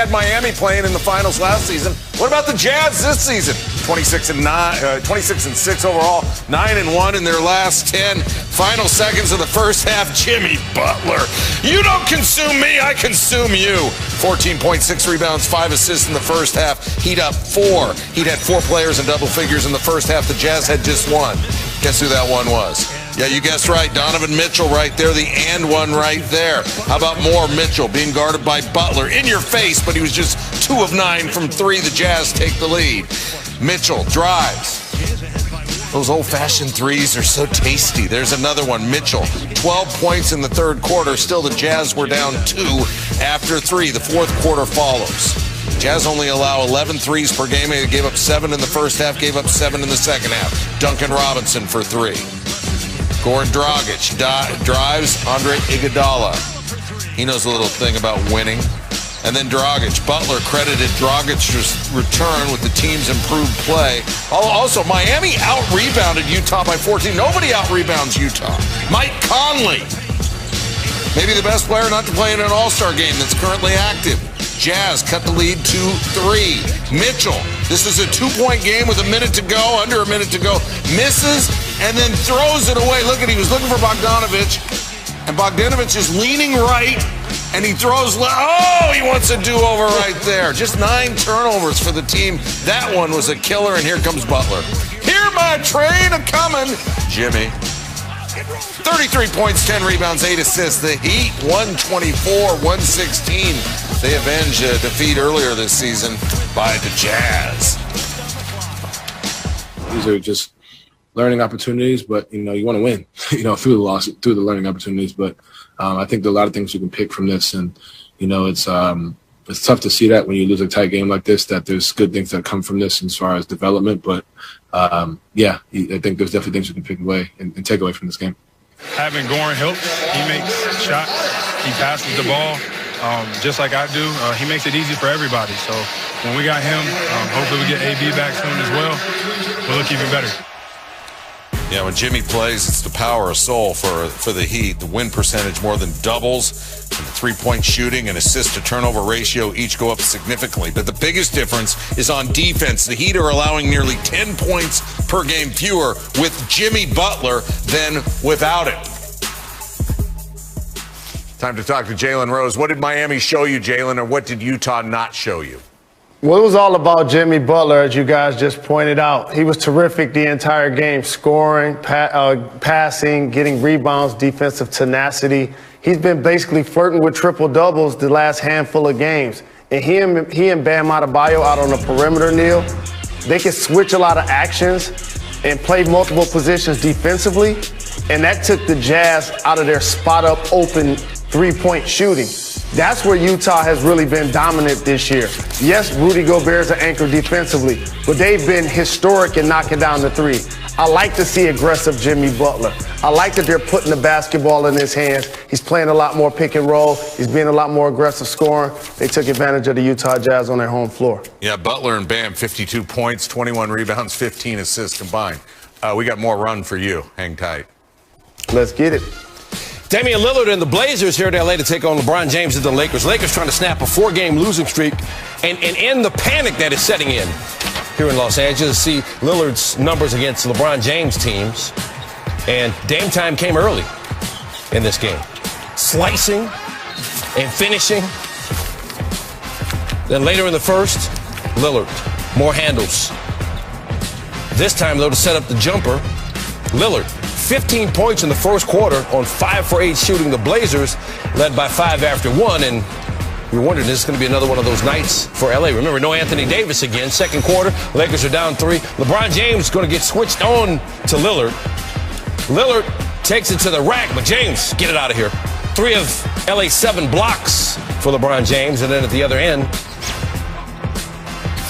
had Miami playing in the finals last season. What about the Jazz this season? 26-6 overall, 9-1 in their last 10. Final seconds of the first half, Jimmy Butler. You don't consume me, I consume you. 14.6 rebounds, 5 assists in the first half. Heat up 4. He'd had 4 players in double figures in the first half. The Jazz had just 1. Guess who that one was? Yeah, you guessed right. Donovan Mitchell right there, the and one right there. How about more Mitchell being guarded by Butler? In your face, but he was just 2 of 9 from 3. The Jazz take the lead. Mitchell drives. Those old-fashioned threes are so tasty. There's another one. Mitchell, 12 points in the third quarter. Still, the Jazz were down 2 after 3. The fourth quarter follows. Jazz only allow 11 threes per game. They gave up 7 in the first half, gave up 7 in the second half. Duncan Robinson for 3. Goran Dragic drives Andre Iguodala. He knows a little thing about winning. And then Dragic. Butler credited Dragic's return with the team's improved play. Also, Miami out-rebounded Utah by 14. Nobody out-rebounds Utah. Mike Conley, maybe the best player not to play in an All-Star game that's currently active. Jazz cut the lead to 3. Mitchell, this is a 2-point game with a minute to go, under a minute to go. Misses and then throws it away. Look at, he was looking for Bogdanovich, and Bogdanovich is leaning right, and he throws, oh, he wants a do-over right there. Just 9 turnovers for the team. That one was a killer, and here comes Butler. Hear my train a-coming, Jimmy. 33 points, 10 rebounds, 8 assists. The Heat, 124-116. They avenged a defeat earlier this season by the Jazz. These are just learning opportunities, but, you want to win, through the learning opportunities. But I think there are a lot of ththings you can pick from this. And, it's tough to see that when you lose a tight game like this, that there's good things that come from this as far as development. But, I think there's definitely things you can pick away and take away from this game. Having Goran helps. He makes shots. He passes the ball just like I do. He makes it easy for everybody. So when we got him, hopefully we get AB back soon as well. We'll look even better. Yeah, when Jimmy plays, it's the power of soul for the Heat. The win percentage more than doubles. And the three-point shooting and assist-to-turnover ratio each go up significantly. But the biggest difference is on defense. The Heat are allowing nearly 10 points per game fewer with Jimmy Butler than without him. Time to talk to Jalen Rose. What did Miami show you, Jalen, or what did Utah not show you? Well, it was all about Jimmy Butler, as you guys just pointed out. He was terrific the entire game, scoring, passing, getting rebounds, defensive tenacity. He's been basically flirting with triple-doubles the last handful of games. And he and Bam Adebayo out on the perimeter, Neil, they can switch a lot of actions and play multiple positions defensively. And that took the Jazz out of their spot-up open three-point shooting. That's where Utah has really been dominant this year. Yes, Rudy Gobert's an anchor defensively, but they've been historic in knocking down the three. I like to see aggressive Jimmy Butler. I like that they're putting the basketball in his hands. He's playing a lot more pick and roll. He's being a lot more aggressive scoring. They took advantage of the Utah Jazz on their home floor. Yeah, Butler and Bam, 52 points, 21 rebounds, 15 assists combined. We got more run for you. Hang tight. Let's get it. Damian Lillard and the Blazers here in L.A. to take on LeBron James and the Lakers. Lakers trying to snap a 4-game losing streak and end the panic that is setting in here in Los Angeles. See Lillard's numbers against LeBron James teams. And Dame time came early in this game. Slicing and finishing. Then later in the first, Lillard, more handles. This time, though, to set up the jumper, Lillard. 15 points in the first quarter on 5 for 8 shooting. The Blazers led by 5 after 1, and we were wondering, this is going to be another one of those nights for L.A. Remember, no Anthony Davis again. Second quarter, Lakers are down 3. LeBron James is going to get switched on to Lillard. Lillard takes it to the rack, but James, get it out of here. 3 of L.A.'s 7 blocks for LeBron James, and then at the other end,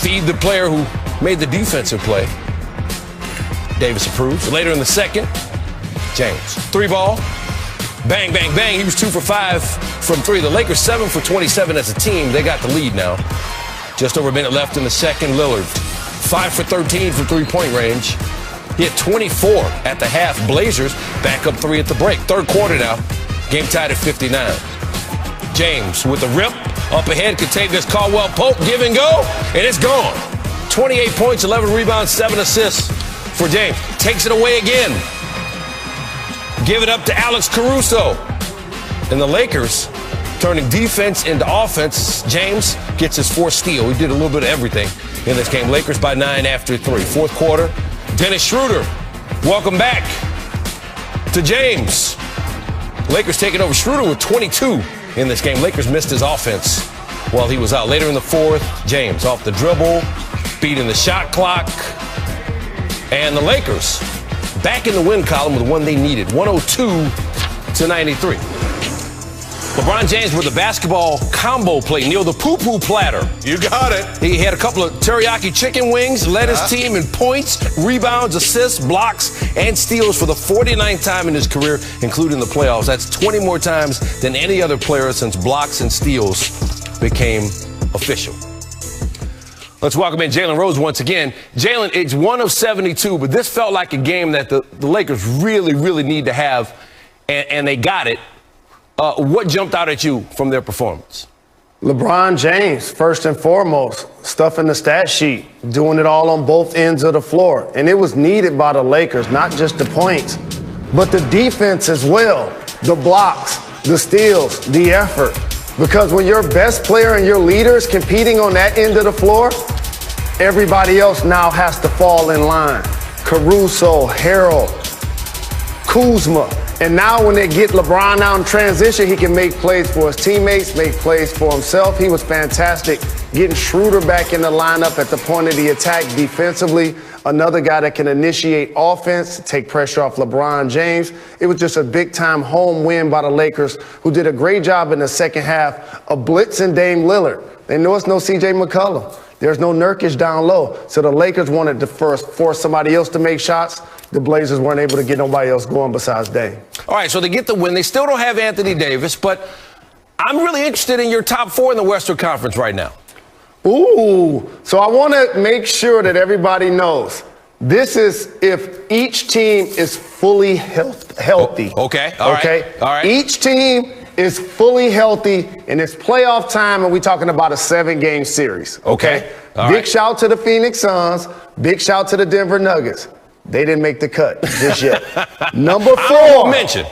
feed the player who made the defensive play. Davis approves. Later in the second, James. 3 ball. Bang, bang, bang. He was 2 for 5 from 3. The Lakers 7 for 27 as a team. They got the lead now. Just over a minute left in the second. Lillard 5 for 13 from three-point range. He had 24 at the half. Blazers back up 3 at the break. Third quarter now. Game tied at 59. James with the rip. Up ahead, Kentavious Caldwell-Pope, give and go, and it's gone. 28 points, 11 rebounds, 7 assists for James. Takes it away again. Give it up to Alex Caruso. And the Lakers turning defense into offense. James gets his 4th steal. He did a little bit of everything in this game. Lakers by 9 after 3. Fourth quarter, Dennis Schroeder, welcome back to James. Lakers taking over. Schroeder with 22 in this game. Lakers missed his offense while he was out. Later in the fourth, James off the dribble, beating the shot clock. And the Lakers back in the win column with the one they needed, 102-93. LeBron James with the basketball combo play, Neil, the poo-poo platter. You got it. He had a couple of teriyaki chicken wings, led his team in points, rebounds, assists, blocks, and steals for the 49th time in his career, including the playoffs. That's 20 more times than any other player since blocks and steals became official. Let's welcome in Jalen Rose once again. Jalen, it's 1 of 72, but this felt like a game that the Lakers really, really need to have, and they got it. What jumped out at you from their performance? LeBron James, first and foremost, stuff in the stat sheet, doing it all on both ends of the floor. And it was needed by the Lakers, not just the points, but the defense as well, the blocks, the steals, the effort. Because when your best player and your leader is competing on that end of the floor, everybody else now has to fall in line. Caruso, Harold, Kuzma. And now when they get LeBron out in transition, he can make plays for his teammates, make plays for himself. He was fantastic getting Schroeder back in the lineup at the point of the attack defensively. Another guy that can initiate offense, take pressure off LeBron James. It was just a big-time home win by the Lakers, who did a great job in the second half of blitzing Dame Lillard. They know it's no C.J. McCollum. There's no Nurkic down low. So the Lakers wanted to first force somebody else to make shots. The Blazers weren't able to get nobody else going besides Dame. All right, so they get the win. They still don't have Anthony Davis, but I'm really interested in your top 4 in the Western Conference right now. Ooh, so I want to make sure that everybody knows this is if each team is fully healthy. Okay, all right. Each team is fully healthy, and it's playoff time, and we're talking about a 7-game series. Okay. Big shout to the Phoenix Suns. Big shout to the Denver Nuggets. They didn't make the cut just yet. Number 4. Mention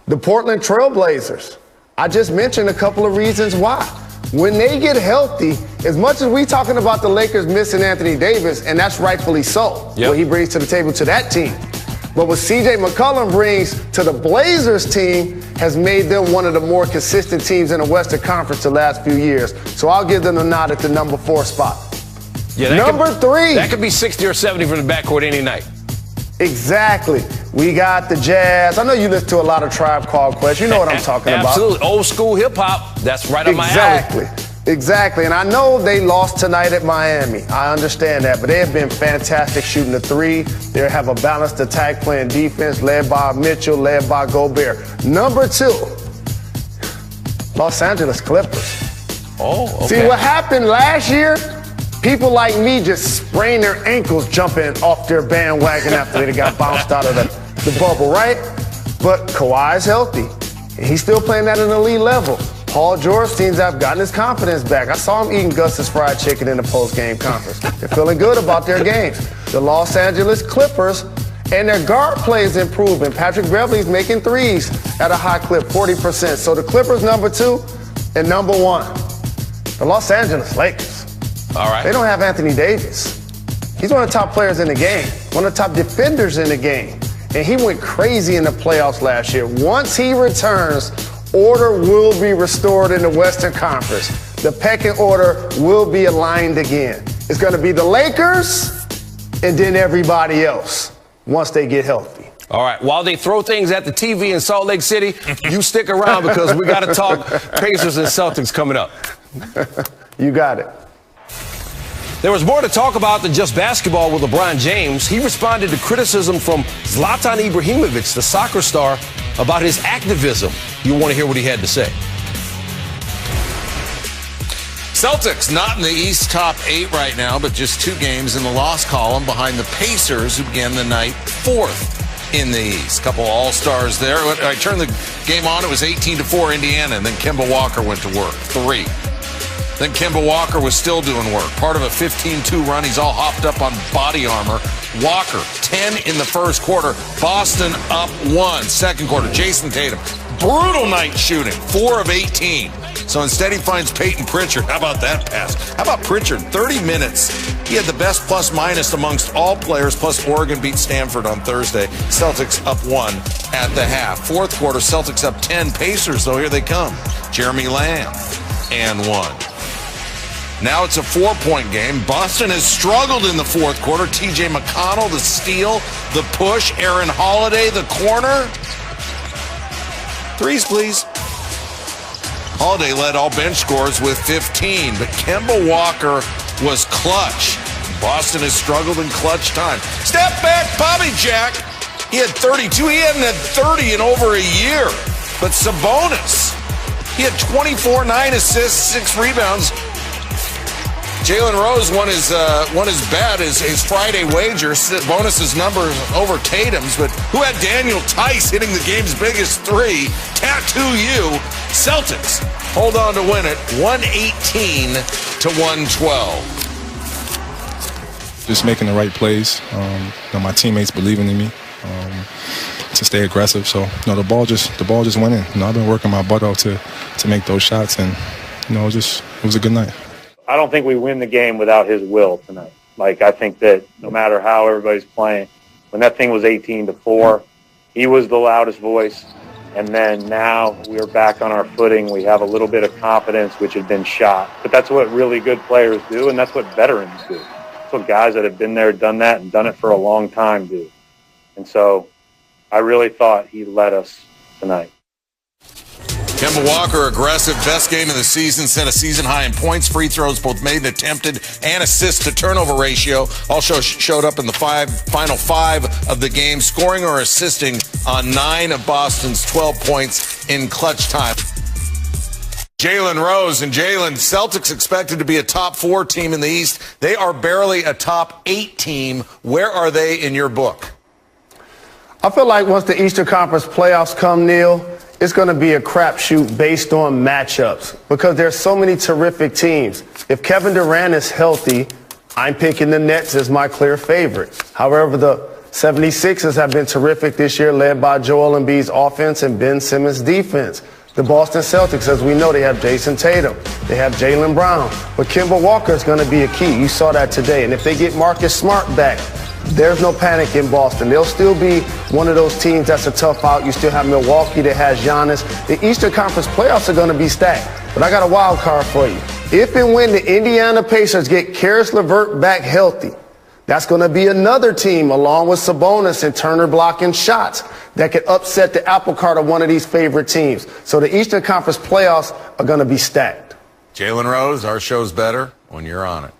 the Portland Trail Blazers. I just mentioned a couple of reasons why. When they get healthy, as much as we talking about the Lakers missing Anthony Davis, and that's rightfully so, what he brings to the table to that team. But what C.J. McCollum brings to the Blazers team has made them one of the more consistent teams in the Western Conference the last few years. So I'll give them a nod at the number 4 spot. Yeah, number 3. That could be 60 or 70 from the backcourt any night. Exactly. We got the Jazz. I know you listen to a lot of Tribe Called Quest. You know what I'm talking about. Absolutely. Old school hip hop. That's right up my alley. Exactly. And I know they lost tonight at Miami. I understand that. But they have been fantastic shooting the 3. They have a balanced attack playing defense led by Mitchell, led by Gobert. Number 2, Los Angeles Clippers. Oh, okay. See, what happened last year? People like me just sprain their ankles jumping off their bandwagon after they got bounced out of the bubble, right? But Kawhi's healthy. And he's still playing at an elite level. Paul George seems to have gotten his confidence back. I saw him eating Gus's fried chicken in the post-game conference. They're feeling good about their games. The Los Angeles Clippers and their guard play is improving. Patrick Beverley's making threes at a high clip, 40%. So the Clippers, number 2, and number 1, the Los Angeles Lakers. All right. They don't have Anthony Davis. He's one of the top players in the game, one of the top defenders in the game. And he went crazy in the playoffs last year. Once he returns, order will be restored in the Western Conference. The pecking order will be aligned again. It's going to be the Lakers and then everybody else once they get healthy. All right. While they throw things at the TV in Salt Lake City, you stick around because we got to talk Pacers and Celtics coming up. You got it. There was more to talk about than just basketball with LeBron James. He responded to criticism from Zlatan Ibrahimovic, the soccer star, about his activism. You want to hear what he had to say. Celtics not in the East top 8 right now, but just 2 games in the loss column behind the Pacers, who began the night 4th. in the East. Couple All-Stars there. When I turned the game on, it was 18-4 Indiana, and then Kemba Walker went to work. 3. Then Kemba Walker was still doing work. Part of a 15-2 run. He's all hopped up on body armor. Walker, 10 in the first quarter. Boston up 1. Second quarter, Jason Tatum. Brutal night shooting, 4 of 18. So instead he finds Peyton Pritchard. How about that pass? How about Pritchard? 30 minutes. He had the best plus-minus amongst all players, plus Oregon beat Stanford on Thursday. Celtics up 1 at the half. Fourth quarter, Celtics up 10. Pacers, though, here they come. Jeremy Lamb and 1. Now it's a 4-point game. Boston has struggled in the fourth quarter. T.J. McConnell, the steal, the push. Aaron Holiday, the corner. Threes, please. Holiday led all bench scores with 15, but Kemba Walker was clutch. Boston has struggled in clutch time. Step back, Bobby Jack. He had 32. He hadn't had 30 in over a year. But Sabonis, he had 24, 9 assists, 6 rebounds. Jalen Rose won his bet, his Friday wager. Bonus's numbers over Tatum's, but who had Daniel Tice hitting the game's biggest 3? Tattoo you. Celtics hold on to win it, 118-112. Just making the right plays. My teammates believing in me to stay aggressive. So the ball just went in. I've been working my butt off to make those shots, and it was a good night. I don't think we win the game without his will tonight. Like, I think that no matter how everybody's playing, when that thing was 18-4, he was the loudest voice. And then now we're back on our footing. We have a little bit of confidence, which had been shot. But that's what really good players do, and that's what veterans do. That's what guys that have been there, done that, and done it for a long time do. And so I really thought he led us tonight. Kemba Walker, aggressive, best game of the season, set a season high in points, free throws, both made and attempted, and assist to turnover ratio. Also showed up in the final 5 of the game, scoring or assisting on 9 of Boston's 12 points in clutch time. Jalen Rose and Jalen, Celtics expected to be a top 4 team in the East. They are barely a top 8 team. Where are they in your book? I feel like once the Eastern Conference playoffs come, Neil, it's going to be a crapshoot based on matchups because there's so many terrific teams. If Kevin Durant is healthy, I'm picking the Nets as my clear favorite. However, the 76ers have been terrific this year, led by Joel Embiid's offense and Ben Simmons' defense. The Boston Celtics, as we know, they have Jason Tatum. They have Jalen Brown. But Kemba Walker is going to be a key. You saw that today. And if they get Marcus Smart back, there's no panic in Boston. They'll still be one of those teams that's a tough out. You still have Milwaukee that has Giannis. The Eastern Conference playoffs are going to be stacked. But I got a wild card for you. If and when the Indiana Pacers get Karis LeVert back healthy, that's going to be another team, along with Sabonis and Turner blocking shots, that could upset the apple cart of one of these favorite teams. So the Eastern Conference playoffs are going to be stacked. Jalen Rose, our show's better when you're on it.